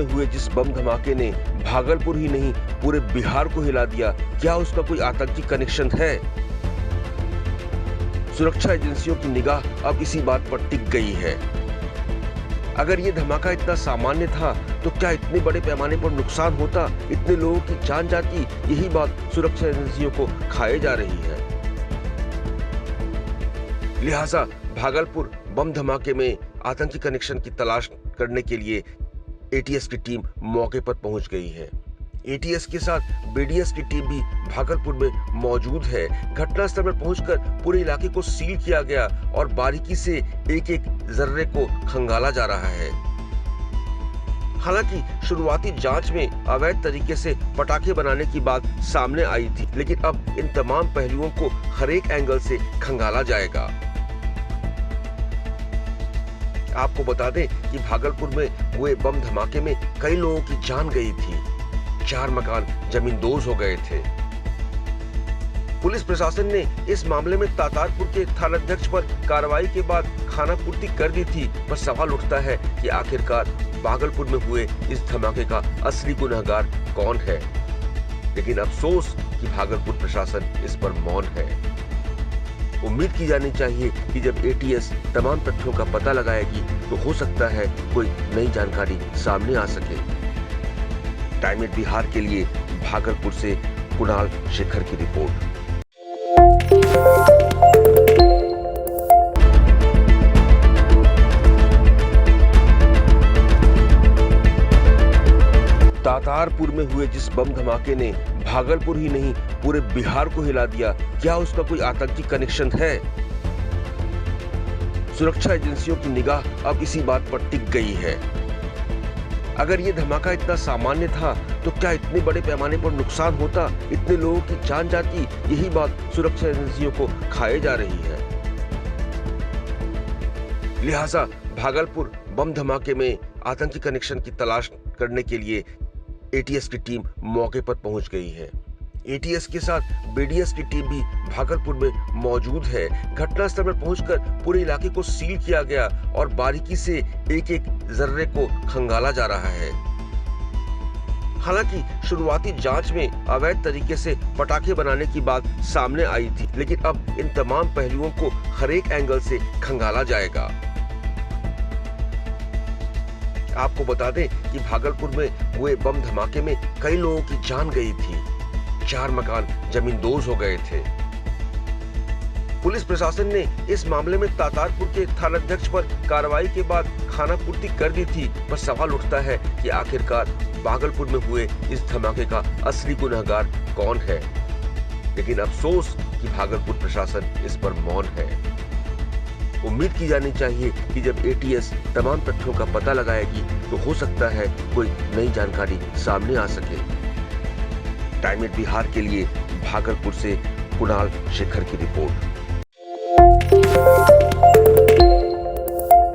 में हुए जिस बम धमाके ने भागलपुर ही नहीं पूरे बिहार को हिला दिया, क्या उसका कोई आतंकी कनेक्शन है? सुरक्षा एजेंसियों की निगाह अब इसी बात पर टिक गई है। अगर ये धमाका इतना सामान्य था तो क्या इतने बड़े पैमाने पर नुकसान होता, इतने लोगों की जान जाती? यही बात सुरक्षा एजेंसियों को खाए जा रही है। लिहाजा भागलपुर बम धमाके में आतंकी कनेक्शन की तलाश करने के लिए एटीएस की टीम मौके पर पहुंच गई है। एटीएस के साथ बीडीएस की टीम भी भागलपुर में मौजूद है। घटनास्थल पर पहुंचकर पूरे इलाके को सील किया गया और बारीकी से एक एक जर्रे को खंगाला जा रहा है। हालांकि शुरुआती जांच में अवैध तरीके से पटाखे बनाने की बात सामने आई थी, लेकिन अब इन तमाम पहलुओं को हर एक एंगल से खंगाला जाएगा। आपको बता दें कि भागलपुर में हुए बम धमाके में कई लोगों की जान गई थी। 4 मकान जमींदोज हो गए थे। पुलिस प्रशासन ने इस मामले में तातारपुर के थानाध्यक्ष पर कार्रवाई के बाद खानापूर्ति कर दी थी, पर सवाल उठता है कि आखिरकार भागलपुर में हुए इस धमाके का असली गुनहगार कौन है? लेकिन अफसोस कि भागलपुर प्रशासन इस पर मौन है। उम्मीद की जानी चाहिए कि जब एटीएस तमाम तथ्यों का पता लगाएगी तो हो सकता है कोई नई जानकारी सामने आ सके। टाइम एट बिहार के लिए भागलपुर से कुणाल शेखर की रिपोर्ट। तातारपुर में हुए जिस बम धमाके ने भागलपुर ही नहीं पूरे बिहार को हिला दिया, क्या उसका कोई आतंकी कनेक्शन है? सुरक्षा एजेंसियों की निगाह अब इसी बात पर टिक गई है। अगर ये धमाका इतना सामान्य था तो क्या इतने बड़े पैमाने पर नुकसान होता, इतने लोगों की जान जाती? यही बात सुरक्षा एजेंसियों को खाए जा रही है। लिहाजा भागलपुर बम धमाके में आतंकी कनेक्शन की तलाश करने के लिए एटीएस की टीम मौके पर पहुंच गई है। एटीएस के साथ बीडीएस की टीम भी भागलपुर में मौजूद है। घटनास्थल पर पहुंचकर पूरे इलाके को सील किया गया और बारीकी से एक एक जर्रे को खंगाला जा रहा है। हालांकि शुरुआती जांच में अवैध तरीके से पटाखे बनाने की बात सामने आई थी, लेकिन अब इन तमाम पहलुओं को हर एक एंगल से खंगाला जाएगा। आपको बता दें कि भागलपुर में हुए बम धमाके में कई लोगों की जान गई थी। 4 मकान जमींदोज हो गए थे। पुलिस प्रशासन ने इस मामले में तातारपुर के थानाध्यक्ष पर कार्रवाई के बाद खानापूर्ति कर दी थी, पर सवाल उठता है कि आखिरकार भागलपुर में हुए इस धमाके का असली गुनहगार कौन है? लेकिन अफसोस कि भागलपुर प्रशासन इस पर मौन है। उम्मीद की जानी चाहिए कि जब एटीएस तमाम तथ्यों का पता लगाएगी तो हो सकता है कोई नई जानकारी सामने आ सके। टाइम एट बिहार के लिए भागलपुर से कुणाल शेखर की रिपोर्ट।